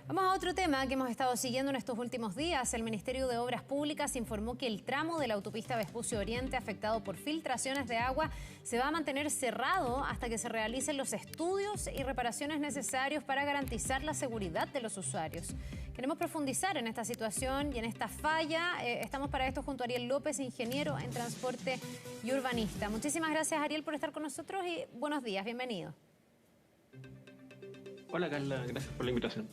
Vamos a otro tema que hemos estado siguiendo en estos últimos días. El Ministerio de Obras Públicas informó que el tramo de la autopista Vespucio Oriente afectado por filtraciones de agua se va a mantener cerrado hasta que se realicen los estudios y reparaciones necesarios para garantizar la seguridad de los usuarios. Queremos profundizar en esta situación y en esta falla. Estamos para esto junto a Ariel López, ingeniero en transporte y urbanista. Muchísimas gracias, Ariel, por estar con nosotros y buenos días, bienvenido. Hola Carla, gracias por la invitación.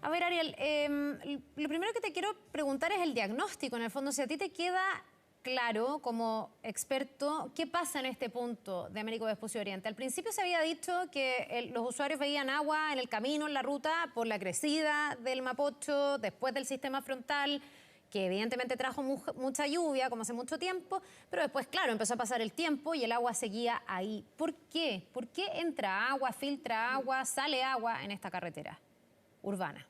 A ver, Ariel, lo primero que te quiero preguntar es el diagnóstico. En el fondo, si a ti te queda claro, como experto, ¿qué pasa en este punto de Américo Vespucio Oriente? Al principio se había dicho que los usuarios veían agua en el camino, en la ruta, por la crecida del Mapocho, después del sistema frontal, que evidentemente trajo mucha lluvia, como hace mucho tiempo, pero después, claro, empezó a pasar el tiempo y el agua seguía ahí. ¿Por qué? ¿Por qué entra agua, filtra agua, sale agua en esta carretera urbana?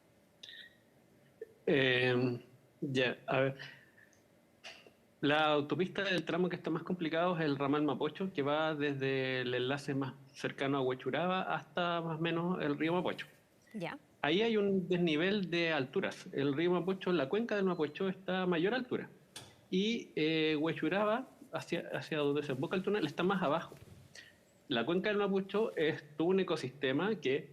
A ver, la autopista del tramo que está más complicado es el ramal Mapocho, que va desde el enlace más cercano a Huechuraba hasta más o menos el río Mapocho. Ya. Ahí hay un desnivel de alturas. El río Mapocho, la cuenca del Mapocho está a mayor altura. Y Huechuraba, hacia donde se emboca el túnel, está más abajo. La cuenca del Mapocho es todo un ecosistema que,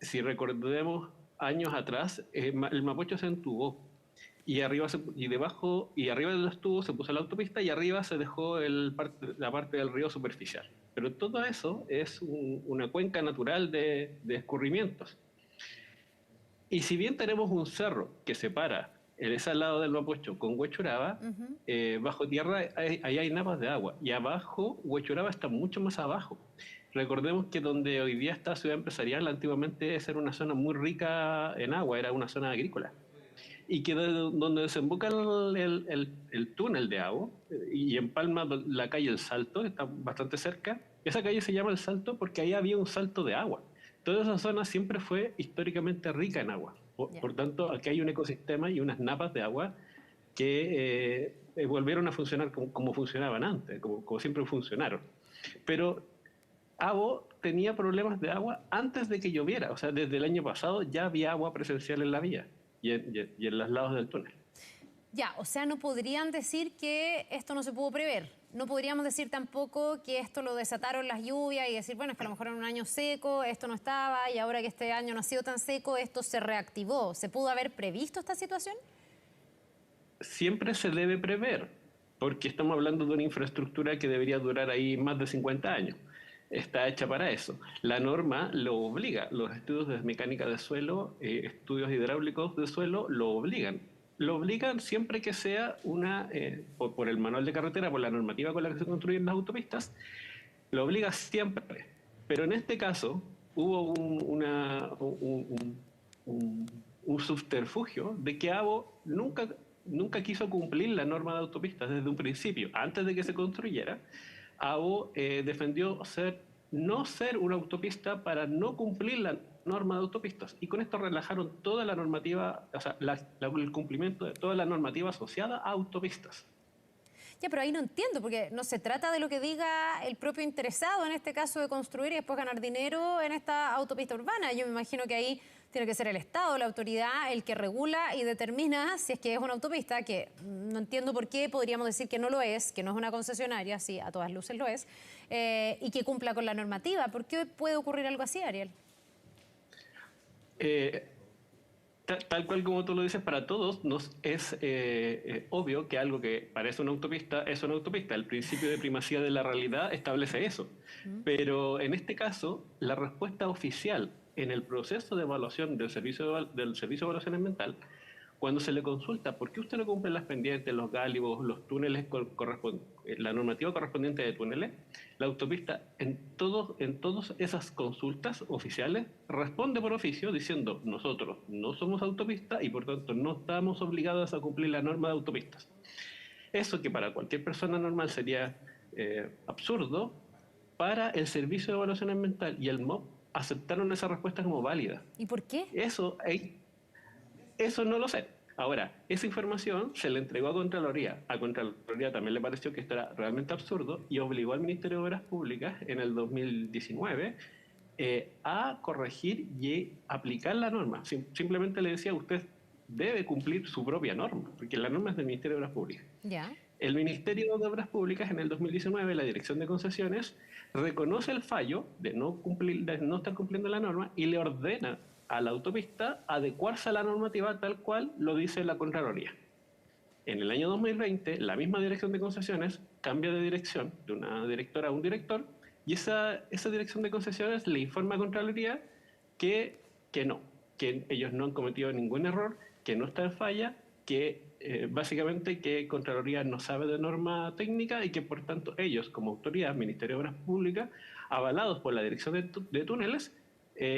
si recordemos años atrás, el Mapocho se entubó y arriba y arriba de los tubos se puso la autopista y arriba se dejó la parte del río superficial. Pero todo eso es una cuenca natural de escurrimientos. Y si bien tenemos un cerro que separa ese lado del Mapocho con Huechuraba, bajo tierra ahí hay napas de agua y abajo Huechuraba está mucho más abajo. Recordemos que donde hoy día está Ciudad Empresarial, antiguamente esa era una zona muy rica en agua, era una zona agrícola. Y que donde desemboca el túnel de agua, y en Palma la calle El Salto, está bastante cerca, esa calle se llama El Salto porque ahí había un salto de agua. Toda esa zona siempre fue históricamente rica en agua. Por tanto, aquí hay un ecosistema y unas napas de agua que volvieron a funcionar como funcionaban antes, como siempre funcionaron. Pero Abo tenía problemas de agua antes de que lloviera, o sea, desde el año pasado ya había agua presencial en la vía y en los lados del túnel. Ya, o sea, no podrían decir que esto no se pudo prever. No podríamos decir tampoco que esto lo desataron las lluvias y decir, bueno, es que a lo mejor en un año seco esto no estaba y ahora que este año no ha sido tan seco, esto se reactivó. ¿Se pudo haber previsto esta situación? Siempre se debe prever, porque estamos hablando de una infraestructura que debería durar ahí más de 50 años. Está hecha para eso. La norma lo obliga. Los estudios de mecánica de suelo, estudios hidráulicos de suelo, lo obligan. Lo obligan siempre que sea por el manual de carretera, por la normativa con la que se construyen las autopistas, lo obliga siempre. Pero en este caso hubo un subterfugio de que ABO nunca quiso cumplir la norma de autopistas desde un principio. Antes de que se construyera, ABO defendió no ser una autopista para no cumplir la norma de autopistas. Y con esto relajaron toda la normativa, o sea, el cumplimiento de toda la normativa asociada a autopistas. Ya, pero ahí no entiendo, porque no se trata de lo que diga el propio interesado, en este caso de construir y después ganar dinero en esta autopista urbana. Yo me imagino que ahí tiene que ser el Estado, la autoridad, el que regula y determina si es que es una autopista, que no entiendo por qué podríamos decir que no lo es, que no es una concesionaria, sí, a todas luces lo es, y que cumpla con la normativa. ¿Por qué puede ocurrir algo así, Ariel? Tal cual como tú lo dices, para todos nos es obvio que algo que parece una autopista es una autopista. El principio de primacía de la realidad establece eso. Pero en este caso, la respuesta oficial en el proceso de evaluación del servicio de evaluación ambiental, cuando se le consulta por qué usted no cumple las pendientes, los gálibos, los túneles, la normativa correspondiente de túneles, la autopista en todas esas consultas oficiales responde por oficio diciendo: nosotros no somos autopista y por tanto no estamos obligados a cumplir la norma de autopistas. Eso, que para cualquier persona normal sería absurdo, para el Servicio de Evaluación Ambiental y el MOP aceptaron esa respuesta como válida. ¿Y por qué? Eso no lo sé. Ahora, esa información se le entregó a Contraloría. A Contraloría también le pareció que esto era realmente absurdo y obligó al Ministerio de Obras Públicas en el 2019 a corregir y aplicar la norma. Simplemente le decía, usted debe cumplir su propia norma, porque la norma es del Ministerio de Obras Públicas. Ya. El Ministerio de Obras Públicas en el 2019, la Dirección de Concesiones, reconoce el fallo de no estar cumpliendo la norma y le ordena a la autopista adecuarse a la normativa tal cual lo dice la Contraloría. En el año 2020, la misma Dirección de Concesiones cambia de dirección, de una directora a un director, y esa Dirección de Concesiones le informa a Contraloría que no, que ellos no han cometido ningún error, que no está en falla, que básicamente que Contraloría no sabe de norma técnica y que por tanto ellos, como autoridad, Ministerio de Obras Públicas, avalados por la Dirección de Túneles,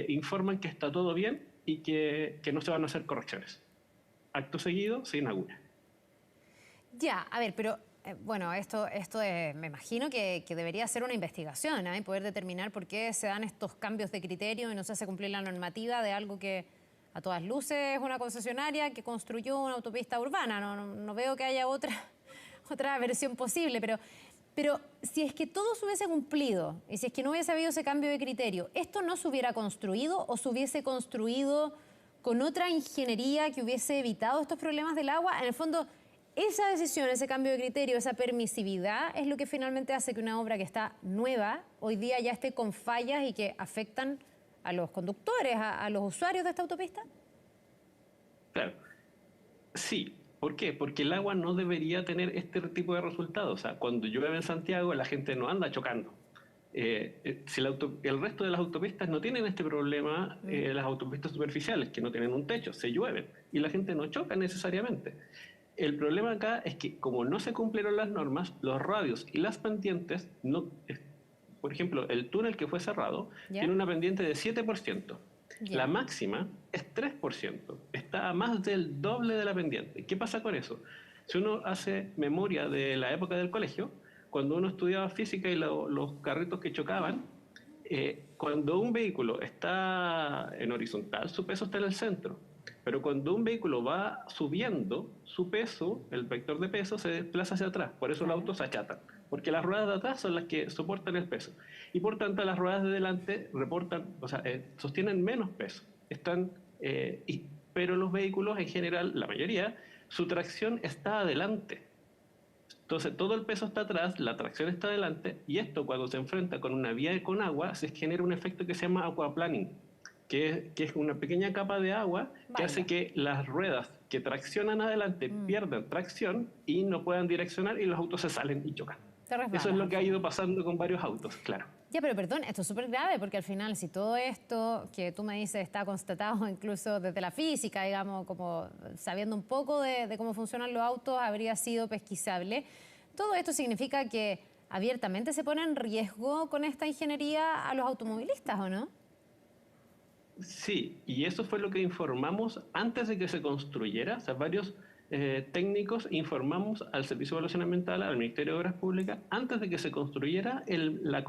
informan que está todo bien y que no se van a hacer correcciones. Acto seguido, se inaugura. Ya, a ver, pero bueno, esto me imagino que debería ser una investigación, ¿eh? Poder determinar por qué se dan estos cambios de criterio y no se hace cumplir la normativa de algo que a todas luces es una concesionaria que construyó una autopista urbana. No veo que haya otra versión posible, pero si es que todo se hubiese cumplido y si es que no hubiese habido ese cambio de criterio, ¿esto no se hubiera construido o se hubiese construido con otra ingeniería que hubiese evitado estos problemas del agua? En el fondo, esa decisión, ese cambio de criterio, esa permisividad es lo que finalmente hace que una obra que está nueva hoy día ya esté con fallas y que afectan a los conductores, a los usuarios de esta autopista. Claro, sí. ¿Por qué? Porque el agua no debería tener este tipo de resultados. O sea, cuando llueve en Santiago, la gente no anda chocando. Si el resto de las autopistas no tienen este problema, las autopistas superficiales, que no tienen un techo, se llueven y la gente no choca necesariamente. El problema acá es que como no se cumplieron las normas, los radios y las pendientes, por ejemplo, el túnel que fue cerrado tiene una pendiente de 7%. La máxima es 3%. Está a más del doble de la pendiente. ¿Qué pasa con eso? Si uno hace memoria de la época del colegio, cuando uno estudiaba física y los carritos que chocaban, cuando un vehículo está en horizontal, su peso está en el centro. Pero cuando un vehículo va subiendo, su peso, el vector de peso, se desplaza hacia atrás. Por eso los autos se achatan. Porque las ruedas de atrás son las que soportan el peso. Y por tanto las ruedas de delante sostienen menos peso. Pero los vehículos en general, la mayoría, su tracción está adelante. Entonces todo el peso está atrás, la tracción está adelante, y esto cuando se enfrenta con una vía con agua, se genera un efecto que se llama aquaplaning, que es una pequeña capa de agua que hace que las ruedas que traccionan adelante pierdan tracción y no puedan direccionar y los autos se salen y chocan. Eso es lo que ha ido pasando con varios autos, claro. Ya, pero perdón, esto es súper grave porque al final si todo esto que tú me dices está constatado incluso desde la física, digamos, como sabiendo un poco de cómo funcionan los autos, habría sido pesquisable. Todo esto significa que abiertamente se pone en riesgo con esta ingeniería a los automovilistas, ¿o no? Sí, y eso fue lo que informamos antes de que se construyera. O sea, varios técnicos informamos al Servicio de Evaluación Ambiental, al Ministerio de Obras Públicas, antes de que se construyera la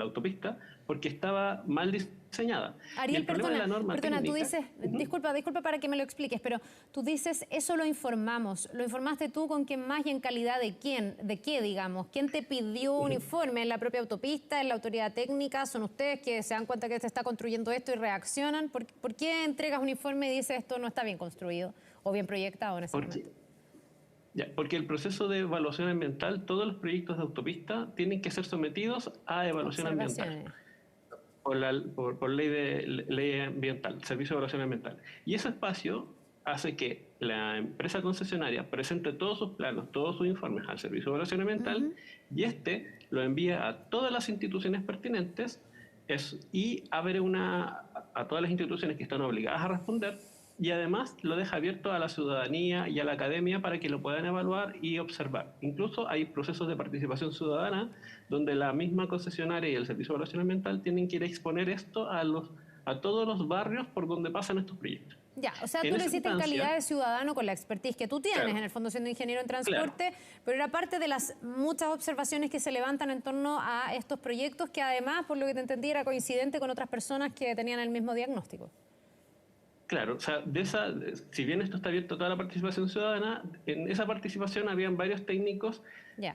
autopista, porque estaba mal diseñada. Ariel, perdona, tú dices, disculpa para que me lo expliques, pero tú dices, eso lo informamos. ¿Lo informaste tú con quién más y en calidad de quién? ¿De qué, digamos? ¿Quién te pidió un informe? ¿En la propia autopista? ¿En la autoridad técnica? ¿Son ustedes que se dan cuenta que se está construyendo esto y reaccionan? ¿Por qué entregas un informe y dices esto no está bien construido o bien proyectado en ese momento? Porque el proceso de evaluación ambiental, todos los proyectos de autopista tienen que ser sometidos a evaluación ambiental. Por ley ambiental, Servicio de Evaluación Ambiental. Y ese espacio hace que la empresa concesionaria presente todos sus planos, todos sus informes al Servicio de Evaluación Ambiental y este lo envía a todas las instituciones pertinentes y abre a todas las instituciones que están obligadas a responder, y además lo deja abierto a la ciudadanía y a la academia para que lo puedan evaluar y observar. Incluso hay procesos de participación ciudadana donde la misma concesionaria y el Servicio de Evaluación Ambiental tienen que ir a exponer esto a todos los barrios por donde pasan estos proyectos. Ya, o sea, tú lo hiciste en calidad de ciudadano con la expertise que tú tienes, en el fondo siendo ingeniero en transporte, pero era parte de las muchas observaciones que se levantan en torno a estos proyectos que además, por lo que te entendí, era coincidente con otras personas que tenían el mismo diagnóstico. Claro, o sea, si bien esto está abierto a toda la participación ciudadana, en esa participación habían varios técnicos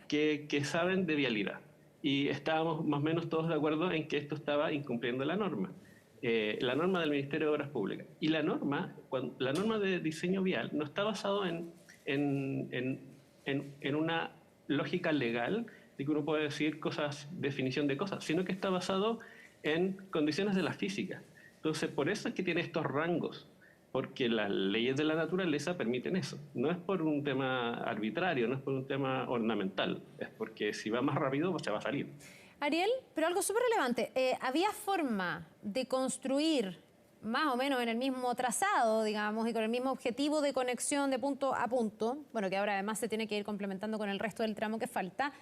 que saben de vialidad. y estábamos más o menos todos de acuerdo en que esto estaba incumpliendo la norma del Ministerio de Obras Públicas. Y la norma de diseño vial no está basado en una lógica legal de que uno puede decir definición de cosas, sino que está basado en condiciones de la física. Entonces, por eso es que tiene estos rangos, porque las leyes de la naturaleza permiten eso. No es por un tema arbitrario, no es por un tema ornamental, es porque si va más rápido, pues se va a salir. Ariel, pero algo súper relevante. ¿Había forma de construir más o menos en el mismo trazado, digamos, y con el mismo objetivo de conexión de punto a punto, bueno, que ahora además se tiene que ir complementando con el resto del tramo que falta,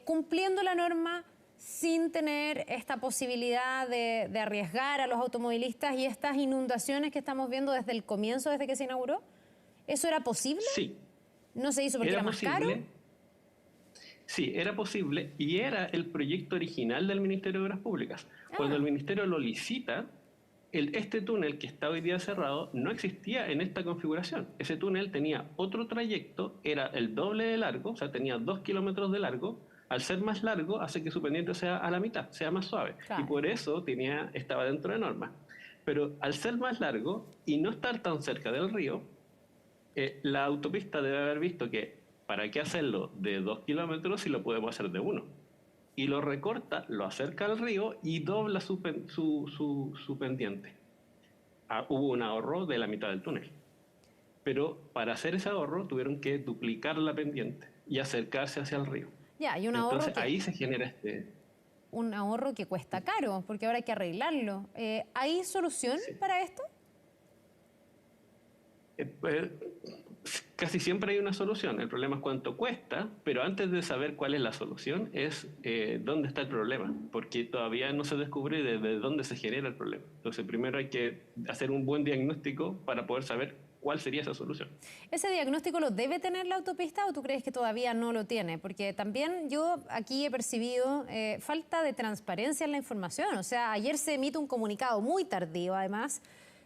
cumpliendo la norma sin tener esta posibilidad de arriesgar a los automovilistas y estas inundaciones que estamos viendo desde el comienzo, desde que se inauguró? ¿Eso era posible? Sí. ¿No se hizo porque era más caro? Sí, era posible y era el proyecto original del Ministerio de Obras Públicas. Cuando el Ministerio lo licita, este túnel que está hoy día cerrado no existía en esta configuración. Ese túnel tenía otro trayecto, era el doble de largo, o sea, tenía 2 kilómetros de largo. Al ser más largo, hace que su pendiente sea a la mitad, sea más suave. Claro. Y por eso estaba dentro de norma. Pero al ser más largo y no estar tan cerca del río, la autopista debe haber visto que ¿para qué hacerlo de 2 kilómetros si lo podemos hacer de 1? Y lo recorta, lo acerca al río y dobla su pendiente. Hubo un ahorro de la mitad del túnel. Pero para hacer ese ahorro tuvieron que duplicar la pendiente y acercarse hacia el río. Ya, y un ahorro. Entonces ahí se genera un ahorro que cuesta caro, porque ahora hay que arreglarlo. ¿Hay solución para esto? Casi siempre hay una solución. El problema es cuánto cuesta, pero antes de saber cuál es la solución es dónde está el problema, porque todavía no se descubre desde dónde se genera el problema. Entonces primero hay que hacer un buen diagnóstico para poder saber cuál sería esa solución. ¿Ese diagnóstico lo debe tener la autopista o tú crees que todavía no lo tiene? Porque también yo aquí he percibido falta de transparencia en la información. O sea, ayer se emite un comunicado muy tardío, además,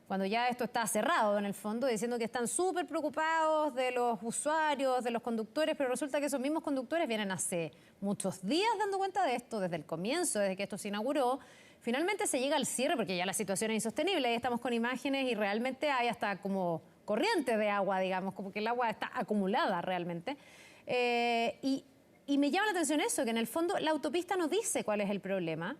cuando ya esto está cerrado en el fondo, diciendo que están súper preocupados de los usuarios, de los conductores, pero resulta que esos mismos conductores vienen hace muchos días dando cuenta de esto, desde el comienzo, desde que esto se inauguró. Finalmente se llega al cierre porque ya la situación es insostenible, ahí estamos con imágenes y realmente hay hasta como corriente de agua, digamos, como que el agua está acumulada realmente. Y me llama la atención eso, que en el fondo la autopista nos dice cuál es el problema,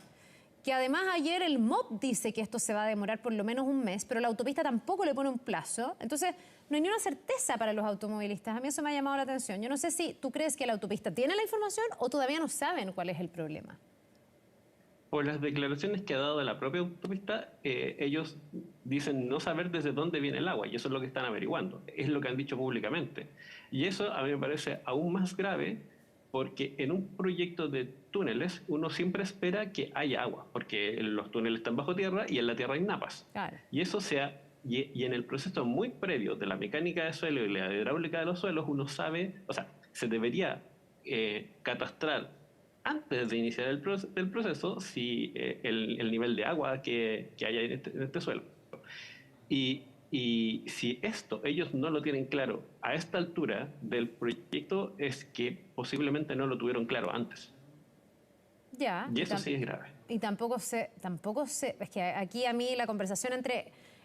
que además ayer el MOP dice que esto se va a demorar por lo menos un mes, pero la autopista tampoco le pone un plazo. Entonces, no hay ni una certeza para los automovilistas. A mí eso me ha llamado la atención. Yo no sé si tú crees que la autopista tiene la información o todavía no saben cuál es el problema. Por las declaraciones que ha dado de la propia autopista, ellos dicen no saber desde dónde viene el agua, y eso es lo que están averiguando. Es lo que han dicho públicamente. Y eso a mí me parece aún más grave, porque en un proyecto de túneles uno siempre espera que haya agua, porque los túneles están bajo tierra y en la tierra hay napas. Claro. Y eso y en el proceso muy previo de la mecánica de suelo y la hidráulica de los suelos, uno sabe, o sea, se debería catastrar antes de iniciar el proceso si el nivel de agua que haya en este suelo. Y si esto ellos no lo tienen claro a esta altura del proyecto, es que posiblemente no lo tuvieron claro antes. Ya. Y eso sí es grave. Y tampoco sé, es que aquí a mí la conversación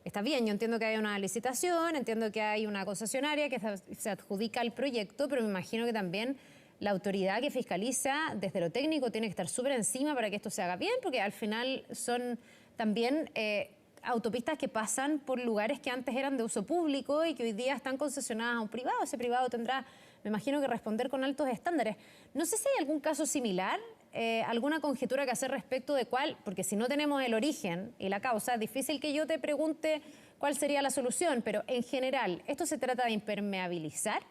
está bien, yo entiendo que hay una licitación, entiendo que hay una concesionaria que se adjudica al proyecto, pero me imagino que también la autoridad que fiscaliza desde lo técnico tiene que estar súper encima para que esto se haga bien, porque al final son también autopistas que pasan por lugares que antes eran de uso público y que hoy día están concesionadas a un privado. Ese privado tendrá, me imagino, que responder con altos estándares. No sé si hay algún caso similar, alguna conjetura que hacer respecto de cuál, porque si no tenemos el origen y la causa, es difícil que yo te pregunte cuál sería la solución, pero en general, ¿esto se trata de impermeabilizar?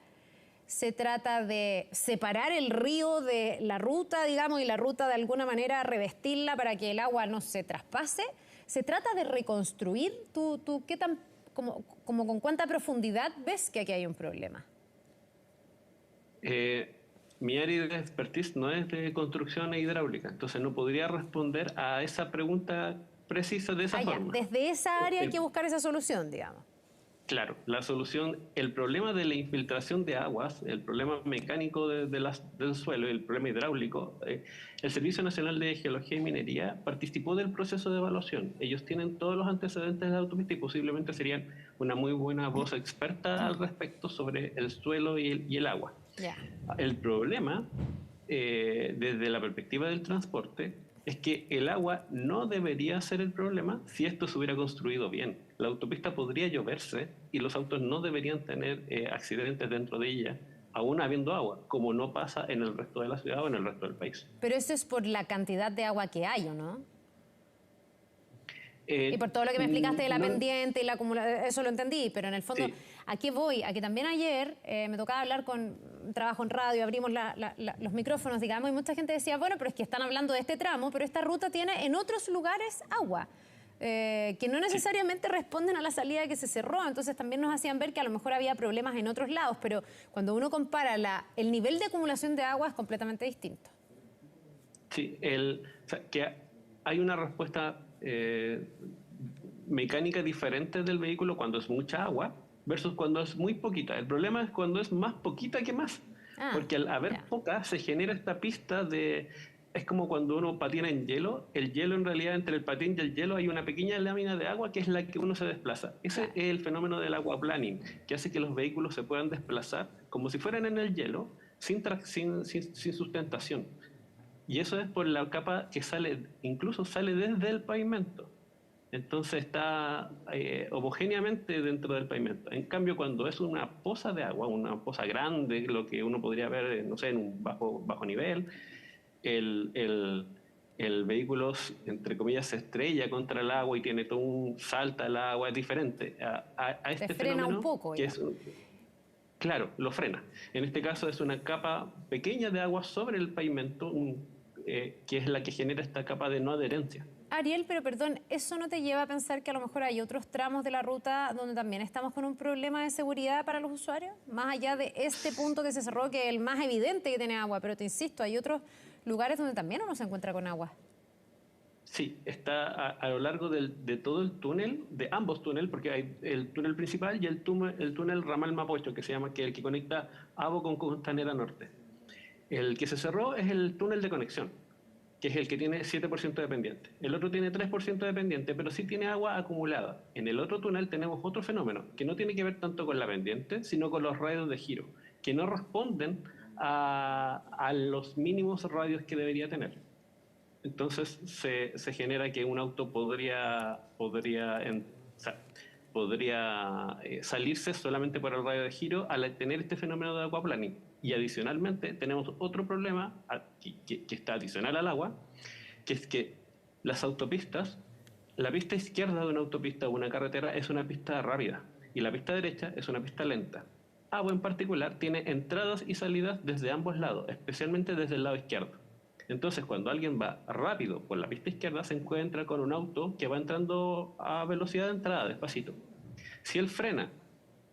¿Se trata de separar el río de la ruta, digamos, y la ruta de alguna manera revestirla para que el agua no se traspase? ¿Se trata de reconstruir? ¿Tú qué tan, como con cuánta profundidad ves que aquí hay un problema? Mi área de expertise no es de construcción e hidráulica, entonces no podría responder a esa pregunta precisa de esa forma. Desde esa área hay que buscar esa solución, digamos. Claro, la solución, el problema de la infiltración de aguas, el problema mecánico del suelo, el problema hidráulico, el Servicio Nacional de Geología y Minería participó del proceso de evaluación. Ellos tienen todos los antecedentes de la autopista y posiblemente serían una muy buena voz experta al respecto sobre el suelo y el agua. Yeah. El problema, desde la perspectiva del transporte, es que el agua no debería ser el problema si esto se hubiera construido bien. La autopista podría lloverse y los autos no deberían tener accidentes dentro de ella, aún habiendo agua, como no pasa en el resto de la ciudad o en el resto del país. Pero eso es por la cantidad de agua que hay, ¿o no? Y por todo lo que me explicaste de la pendiente y la acumulación, eso lo entendí, pero en el fondo, sí. ¿A qué voy? A que también ayer me tocaba hablar con trabajo en radio, abrimos los micrófonos, digamos, y mucha gente decía, bueno, pero es que están hablando de este tramo, pero esta ruta tiene en otros lugares agua, que no necesariamente responden a la salida que se cerró, entonces también nos hacían ver que a lo mejor había problemas en otros lados, pero cuando uno compara el nivel de acumulación de agua es completamente distinto. Sí, o sea, que hay una respuesta mecánica diferente del vehículo cuando es mucha agua versus cuando es muy poquita. El problema es cuando es más poquita que más, porque al haber poca se genera esta pista de... Es como cuando uno patina en hielo, el hielo en realidad entre el patín y el hielo hay una pequeña lámina de agua que es la que uno se desplaza. Ese es el fenómeno del aquaplaning, que hace que los vehículos se puedan desplazar como si fueran en el hielo, sin sustentación. Y eso es por la capa que incluso sale desde el pavimento. Entonces está homogéneamente dentro del pavimento. En cambio, cuando es una poza de agua, una poza grande, lo que uno podría ver, no sé, en un bajo nivel, el vehículo, entre comillas, se estrella contra el agua y tiene todo un salta al agua, es diferente a este te frena fenómeno un poco, que es... Claro, lo frena. En este caso es una capa pequeña de agua sobre el pavimento, que es la que genera esta capa de no adherencia. Ariel, pero perdón, ¿eso no te lleva a pensar que a lo mejor hay otros tramos de la ruta donde también estamos con un problema de seguridad para los usuarios? Más allá de este punto que se cerró, que es el más evidente que tiene agua, pero te insisto, hay otros lugares donde también uno se encuentra con agua. Sí, está a lo largo de todo el túnel, de ambos túneles, porque hay el túnel principal y el túnel Ramal Mapocho, que se llama, que es el que conecta Abo con Costanera Norte. El que se cerró es el túnel de conexión, que es el que tiene 7% de pendiente. El otro tiene 3% de pendiente, pero sí tiene agua acumulada. En el otro túnel tenemos otro fenómeno, que no tiene que ver tanto con la pendiente, sino con los radios de giro, que no responden a los mínimos radios que debería tener. Entonces se genera que un auto podría salirse solamente por el radio de giro al tener este fenómeno de aquaplaning. Y adicionalmente tenemos otro problema que está adicional al agua, que es que las autopistas, la pista izquierda de una autopista o una carretera es una pista rápida y la pista derecha es una pista lenta. Agua en particular tiene entradas y salidas desde ambos lados, especialmente desde el lado izquierdo. Entonces, cuando alguien va rápido por la pista izquierda, se encuentra con un auto que va entrando a velocidad de entrada, despacito. Si él frena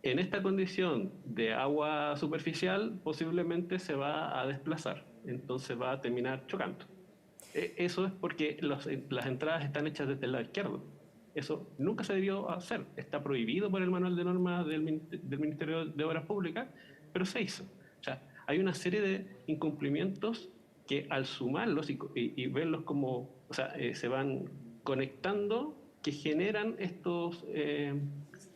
en esta condición de agua superficial, posiblemente se va a desplazar, entonces va a terminar chocando. Eso es porque las entradas están hechas desde el lado izquierdo. Eso nunca se debió hacer. Está prohibido por el manual de normas del Ministerio de Obras Públicas, pero se hizo. O sea, hay una serie de incumplimientos que al sumarlos y verlos como, o sea, se van conectando, que generan estos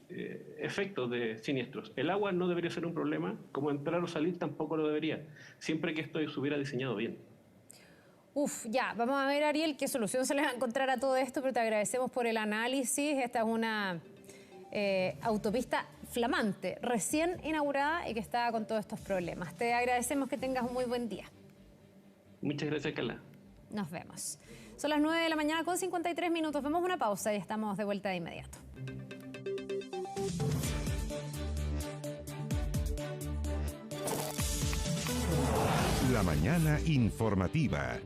efectos de siniestros. El agua no debería ser un problema, como entrar o salir tampoco lo debería, siempre que esto se hubiera diseñado bien. Ya, vamos a ver, Ariel, qué solución se le va a encontrar a todo esto, pero te agradecemos por el análisis. Esta es una autopista flamante, recién inaugurada y que está con todos estos problemas. Te agradecemos, que tengas un muy buen día. Muchas gracias, Carla. Nos vemos. Son las 9 de la mañana con 53 minutos. Vemos una pausa y estamos de vuelta de inmediato. La mañana informativa.